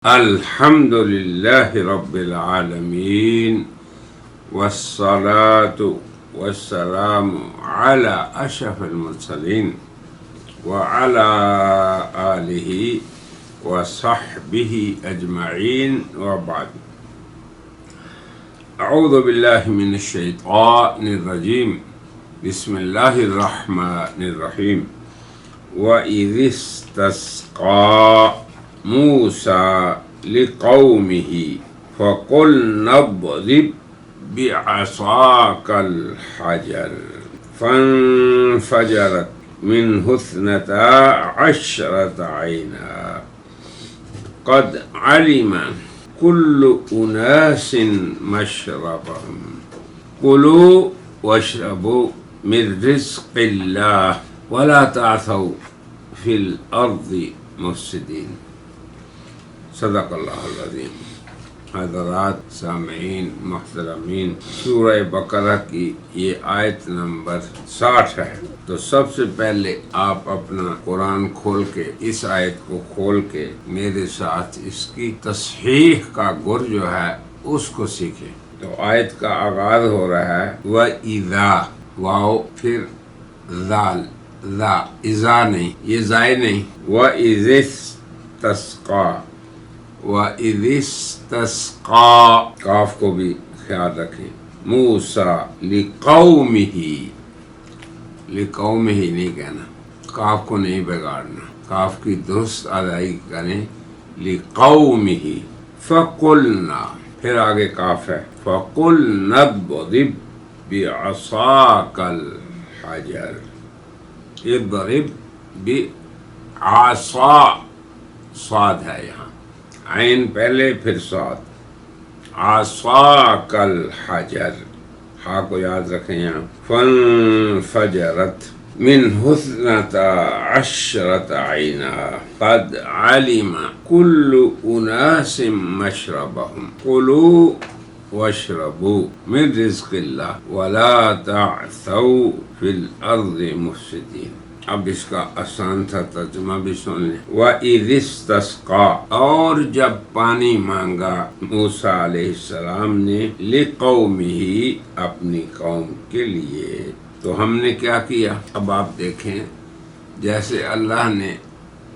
الحمد للہ رب العالمین والصلاة والسلام علی اشرف المرسلین وعلی آلہ وصحبہ اجمعین وبعد. اعوذ باللہ من الشیطان الرجیم. بسم اللہ الرحمن الرحیم. وَإِذِ اسْتَسْقَىٰ موسى لقومه فقلنا اضرب بعصاك الحجر فانفجرت منه 12 عينا قد علم كل أناس مشربهم كلوا واشربوا من رزق الله ولا تعثوا في الأرض مفسدين. صدق اللہ العظیم. حضرات سامعین محترمین، سورہ بقرہ کی یہ آیت نمبر 60 ہے. تو سب سے پہلے آپ اپنا قرآن کھول کے اس آیت کو کھول کے میرے ساتھ اس کی تصحیح کا گر جو ہے اس کو سیکھیں. تو آیت کا آغاز ہو رہا ہے وَإِذَا، واو پھر ذال، ذا اذا نہیں، یہ زائے نہیں. وَإِذِ اسْتَسْقَىٰ، وَإِذِ اسْتَسْقَىٰ کاف کو بھی خیال رکھیں. موسیٰ لِقَوْمِهِ، لِقَوْمِهِ نہیں کہنا، کاف کو نہیں بگاڑنا، کاف کی درست ادائیگی کریں. لِقَوْمِهِ فَقُلْنَا، پھر آگے کاف ہے. فَقُلْنَا اضْرِب بِعَصَاكَ الْحَجَرَ. اضرب بعصا، صاد ہے یہاں، عین پہلے پھر صاد. عصاک الحجر، ہا کو یاد رکھیں یہاں. فانفجرت منہ 12 عینا قد علم كل اناس مشربهم كلوا واشربوا من رزق اللہ ولا تعثوا فی الارض مفسدین. اب اس کا آسان تھا ترجمہ بھی سن لیں. وَإِذِ اسْتَسْقَىٰ، اور جب پانی مانگا موسیٰ علیہ السلام نے لِقَوْمِهِ، اپنی قوم کے لیے. تو ہم نے کیا کیا؟ اب آپ دیکھیں، جیسے اللہ نے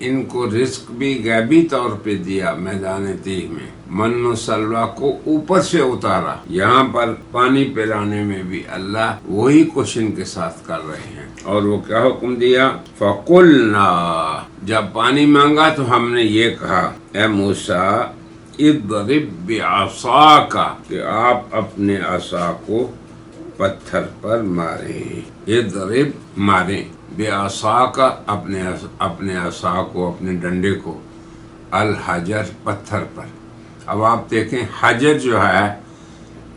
ان کو رزق بھی غیبی طور پہ دیا میدان تیہ میں، من و سلوہ کو اوپر سے اتارا، یہاں پر پانی پلانے میں بھی اللہ وہی کچھ ان کے ساتھ کر رہے ہیں. اور وہ کیا حکم دیا؟ فَقُلْنَا، جب پانی مانگا تو ہم نے یہ کہا اے موسیٰ اضرب بعصاک، کہ آپ اپنے عصا کو پتھر پر ماریں. اضرب، ماریں، بعصاک، اپنے عصا کو، اپنے ڈنڈے کو، الحجر، پتھر پر. اب آپ دیکھیں حجر جو ہے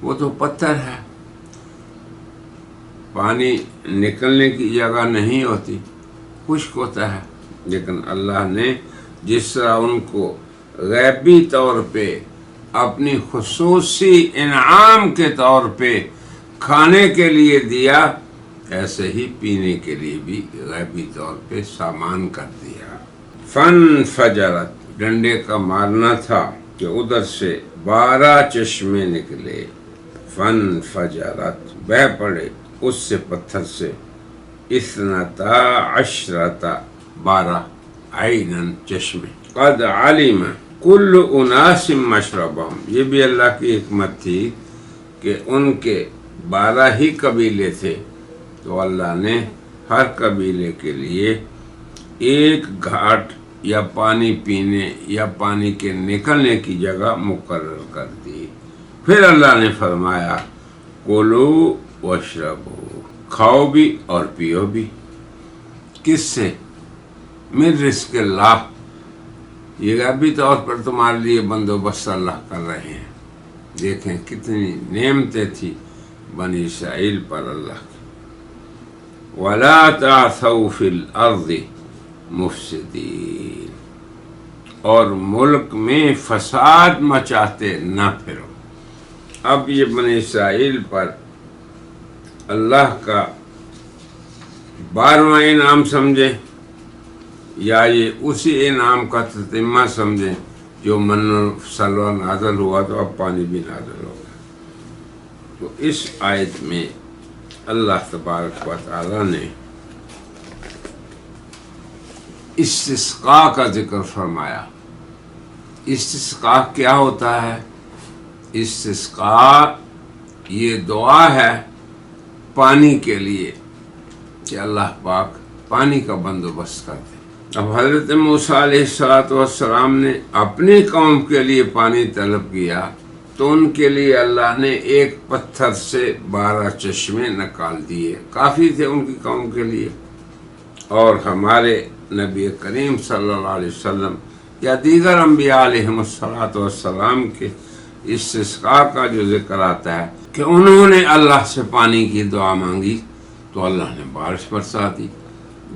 وہ تو پتھر ہے، پانی نکلنے کی جگہ نہیں ہوتی، خشک ہوتا ہے. لیکن اللہ نے جس طرح ان کو غیبی طور پہ اپنی خصوصی انعام کے طور پہ کھانے کے لیے دیا، ایسے ہی پینے کے لیے بھی غیبی طور پہ سامان کر دیا. فانفجرت، ڈنڈے کا مارنا تھا کہ ادھر سے 12 چشمے نکلے. فانفجرت، بہہ پڑے اس سے، پتھر سے. 12 عیناً، چشمے. قد علم کل اناس مشربہم، یہ بھی اللہ کی حکمت تھی کہ ان کے 12 ہی قبیلے تھے، تو اللہ نے ہر قبیلے کے لیے ایک گھاٹ یا پانی پینے یا پانی کے نکلنے کی جگہ مقرر کر دی. پھر اللہ نے فرمایا کلوا واشربوا، کھاؤ بھی اور پیو بھی. کس سے؟ من رزق اللہ، یہ غیبی طور پر تمہارے لیے بندوبست اللہ کر رہے ہیں. دیکھیں کتنی نعمتیں تھی بنی اسرائیل پر اللہ کی. وَلَا تَعْثَوْا فِي الْأَرْضِ مُفْسِدِينَ، اور ملک میں فساد مچاتے نہ پھرو. اب یہ بنی اسرائیل پر اللہ کا 12واں انعام سمجھیں یا یہ اسی انعام کا تتمہ سمجھیں جو من و سلوہ نازل ہوا تو اب پانی بھی نازل ہوگا۔ تو اس آیت میں اللہ تبارک و تعالیٰ نے استسقاء کا ذکر فرمایا۔ استسقاء کیا ہوتا ہے؟ استسقاء یہ دعا ہے پانی کے لیے کہ اللہ پاک پانی کا بندوبست کر دے۔ اب حضرت موسیٰ علیہ السلام نے اپنی قوم کے لیے پانی طلب کیا تو ان کے لیے اللہ نے ایک پتھر سے 12 چشمے نکال دیے، کافی تھے ان کی قوم کے لیے۔ اور ہمارے نبی کریم صلی اللہ علیہ وسلم یا دیگر انبیاء علیہم السلام کے استسقاء کا جو ذکر آتا ہے کہ انہوں نے اللہ سے پانی کی دعا مانگی تو اللہ نے بارش برسا دی،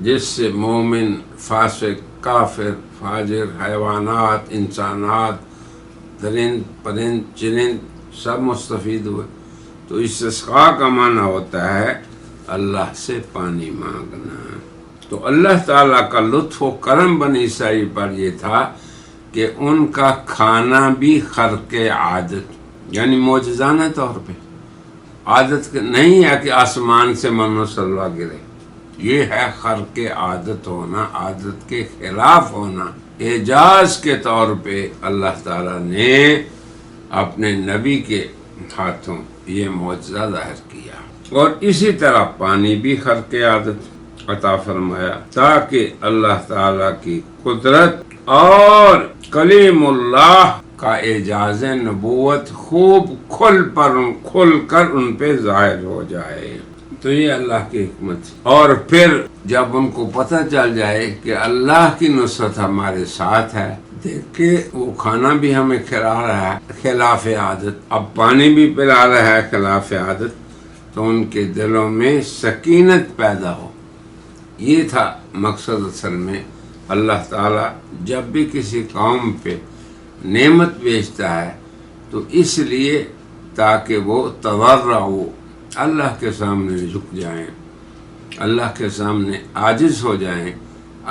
جس سے مومن، فاسق، کافر، فاجر، حیوانات، انسانات، درند، پرند، چرند سب مستفید ہوئے۔ تو استسقاء کا معنی ہوتا ہے اللہ سے پانی مانگنا۔ تو اللہ تعالیٰ کا لطف و کرم بنی اسرائیل پر یہ تھا کہ ان کا کھانا بھی خرق عادت، یعنی معجزانہ طور پہ، عادت نہیں ہے کہ آسمان سے من و سلوہ گرے، یہ ہے خرق عادت ہونا، عادت کے خلاف ہونا۔ اعجاز کے طور پہ اللہ تعالیٰ نے اپنے نبی کے ہاتھوں یہ معجزہ ظاہر کیا، اور اسی طرح پانی بھی خرق عادت عطا فرمایا تاکہ اللہ تعالیٰ کی قدرت اور کلیم اللہ کا اعجاز نبوت خوب کھل کر ان پہ ظاہر ہو جائے۔ تو یہ اللہ کی حکمت ہے۔ اور پھر جب ان کو پتہ چل جائے کہ اللہ کی نصرت ہمارے ساتھ ہے، دیکھیں وہ کھانا بھی ہمیں کھلا رہا ہے خلاف عادت، اب پانی بھی پلا رہا ہے خلاف عادت، تو ان کے دلوں میں سکینت پیدا ہو۔ یہ تھا مقصد اصل میں۔ اللہ تعالیٰ جب بھی کسی قوم پہ نعمت بھیجتا ہے تو اس لیے تاکہ وہ تضرع ہو، اللہ کے سامنے جھک جائیں، اللہ کے سامنے عاجز ہو جائیں،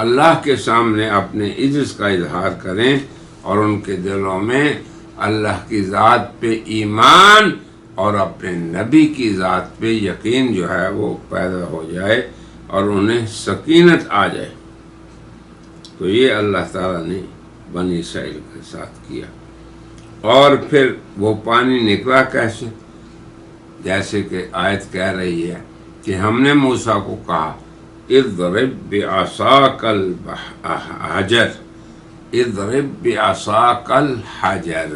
اللہ کے سامنے اپنے عجز کا اظہار کریں، اور ان کے دلوں میں اللہ کی ذات پہ ایمان اور اپنے نبی کی ذات پہ یقین جو ہے وہ پیدا ہو جائے اور انہیں سکینت آ جائے۔ تو یہ اللہ تعالیٰ نے بنی اسرائیل کے ساتھ کیا۔ اور پھر وہ پانی نکلا کیسے؟ جیسے کہ آیت کہہ رہی ہے کہ ہم نے موسیٰ کو کہا اضرب بعصاک الحجر، اضرب بعصاک الحجر،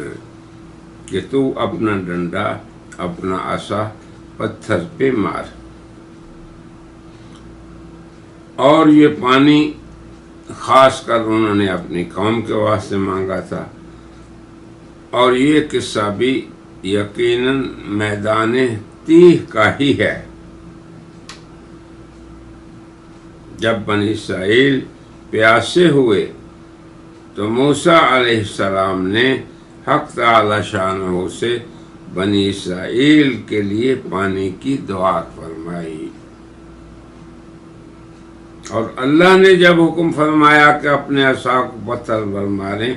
کہ تو اپنا ڈنڈا، اپنا عصا پتھر پہ مار۔ اور یہ پانی خاص کر انہوں نے اپنی قوم کے واسطے مانگا تھا، اور یہ قصہ بھی یقیناً میدان تیہ کا ہی ہے۔ جب بنی اسرائیل پیاسے ہوئے تو موسیٰ علیہ السلام نے حق تعالی شانہ سے بنی اسرائیل کے لیے پانی کی دعا فرمائی، اور اللہ نے جب حکم فرمایا کہ اپنے عصا کو پتھر پر ماریں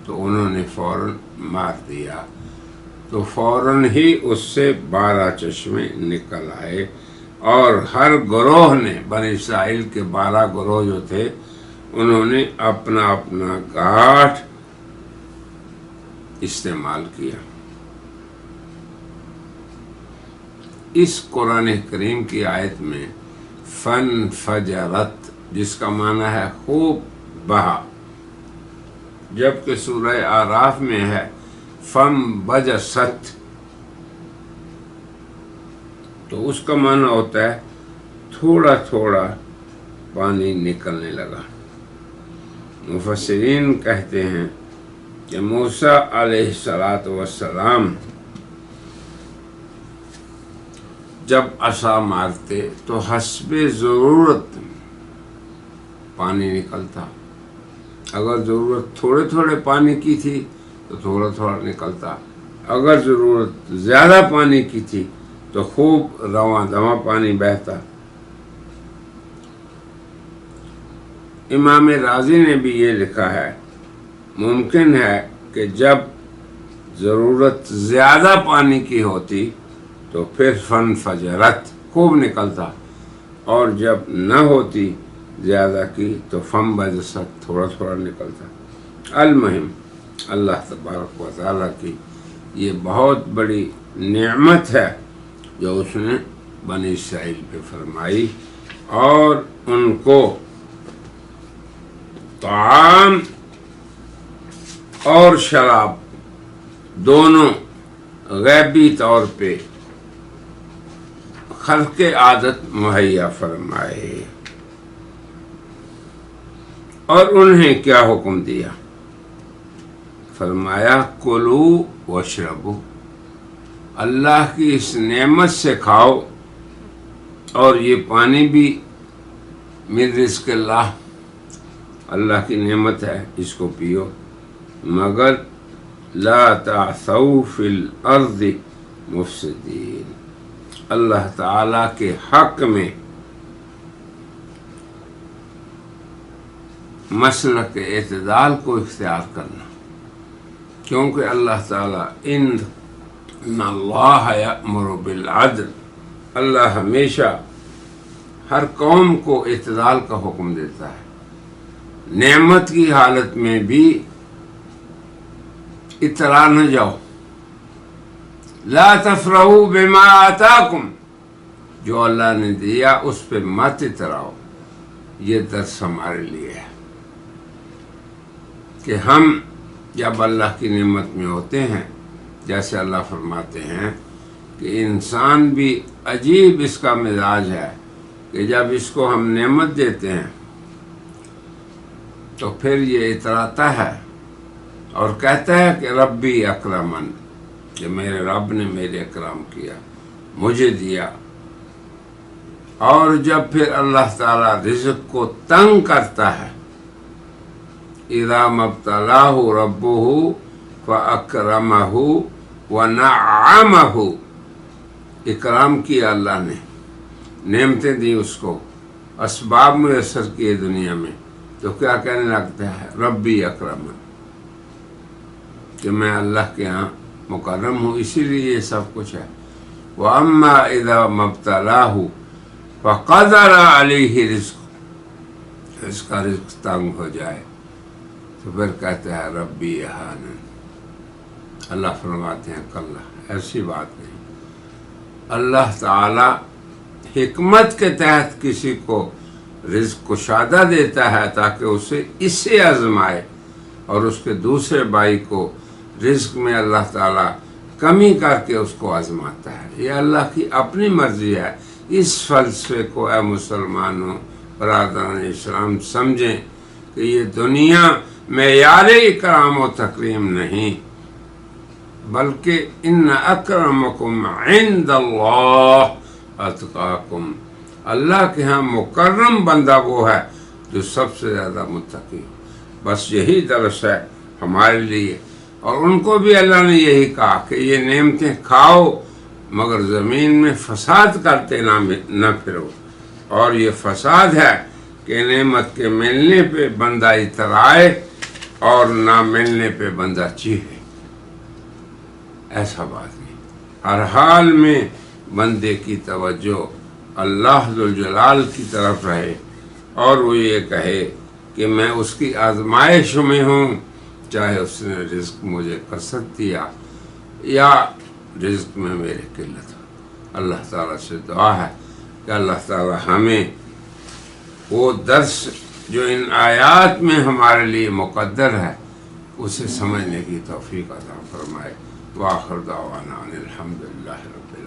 تو انہوں نے فوراً مار دیا، تو فوراً ہی اس سے 12 چشمے نکل آئے، اور ہر گروہ نے، بنی اسرائیل کے 12 گروہ جو تھے، انہوں نے اپنا اپنا گھاٹ استعمال کیا۔ اس قرآن کریم کی آیت میں فنفجرت، جس کا معنی ہے خوب بہا، جبکہ سورہ اعراف میں ہے فانبجست، تو اس کا معنی ہوتا ہے تھوڑا تھوڑا پانی نکلنے لگا۔ مفسرین کہتے ہیں کہ موسیٰ علیہ السلام جب عصا مارتے تو حسب ضرورت پانی نکلتا، اگر ضرورت تھوڑے تھوڑے پانی کی تھی تو تھوڑا تھوڑا نکلتا، اگر ضرورت زیادہ پانی کی تھی تو خوب رواں دواں پانی بہتا۔ امام رازی نے بھی یہ لکھا ہے، ممکن ہے کہ جب ضرورت زیادہ پانی کی ہوتی تو پھر فن فجرت خوب نکلتا، اور جب نہ ہوتی زیادہ کی تو فم بجست تھوڑا تھوڑا نکلتا۔ المہم اللہ تبارک و تعالیٰ کی یہ بہت بڑی نعمت ہے جو اس نے بنی اسرائیل پہ فرمائی، اور ان کو طعام اور شراب دونوں غیبی طور پہ خلق عادت مہیا فرمائے۔ اور انہیں کیا حکم دیا؟ فرمایا کلو واشربو، اللہ کی اس نعمت سے کھاؤ، اور یہ پانی بھی من رزق اللہ، اللہ کی نعمت ہے، اس کو پیو، مگر لا تعثوا فی الارض مفسدین، اللہ تعالی کے حق میں مسلک اعتدال کو اختیار کرنا، کیونکہ اللہ تعالیٰ ان اللہ یأمر بالعدل، اللہ ہمیشہ ہر قوم کو اعتدال کا حکم دیتا ہے۔ نعمت کی حالت میں بھی اترا نہ جاؤ، لا تفرحوا بما آتاکم، جو اللہ نے دیا اس پہ مت اتراؤ۔ یہ درس ہمارے لیے ہے کہ ہم جب اللہ کی نعمت میں ہوتے ہیں، جیسے اللہ فرماتے ہیں کہ انسان بھی عجیب اس کا مزاج ہے کہ جب اس کو ہم نعمت دیتے ہیں تو پھر یہ اتراتا ہے اور کہتا ہے کہ ربی اکرمن، کہ میرے رب نے میرے اکرام کیا، مجھے دیا۔ اور جب پھر اللہ تعالیٰ رزق کو تنگ کرتا ہے، اذا مبتلاہ ربہ فاکرمہ ونعمہ، اکرام کیا اللہ نے، نعمتیں دی اس کو، اسباب میسر کیے دنیا میں، تو کیا کہنے لگتا ہے؟ ربی اکرمن، کہ میں اللہ کے ہاں مکرم ہوں، اسی لیے یہ سب کچھ ہے۔ وَأَمَّا إِذَا مَبْتَلَاهُ فَقَدَرَ عَلَيْهِ رِزْقُ، اس کا رزق تنگ ہو جائے تو پھر کہتا ہے ربی اہانن۔ اللہ فرماتے ہیں کلا، ایسی بات نہیں، اللہ تعالی حکمت کے تحت کسی کو رزق کشادہ دیتا ہے تاکہ اسے اس سے آزمائے، اور اس کے دوسرے بھائی کو رزق میں اللہ تعالیٰ کمی کر کے اس کو آزماتا ہے۔ یہ اللہ کی اپنی مرضی ہے۔ اس فلسفے کو اے مسلمانوں، برادران اسلام، سمجھیں کہ یہ دنیا معیار اکرام و تکریم نہیں، بلکہ ان اکرمکم عند اللہ اتقاکم، اللہ کے ہاں مکرم بندہ وہ ہے جو سب سے زیادہ متقی ہو۔ بس یہی درس ہے ہمارے لیے، اور ان کو بھی اللہ نے یہی کہا کہ یہ نعمتیں کھاؤ مگر زمین میں فساد کرتے نہ پھرو، اور یہ فساد ہے کہ نعمت کے ملنے پہ بندہ اترائے اور نہ ملنے پہ بندہ چیخے، ایسا بات نہیں۔ ہر حال میں بندے کی توجہ اللہ ذوالجلال کی طرف رہے، اور وہ یہ کہے کہ میں اس کی آزمائش میں ہوں، چاہے اس نے رزق مجھے کثرت دیا یا رزق میں میرے قلت ہو۔ اللہ تعالیٰ سے دعا ہے کہ اللہ تعالیٰ ہمیں وہ درس جو ان آیات میں ہمارے لیے مقدر ہے اسے سمجھنے کی توفیق عطا فرمائے۔ وآخر دعوانا ان الحمدللہ رب العالمین۔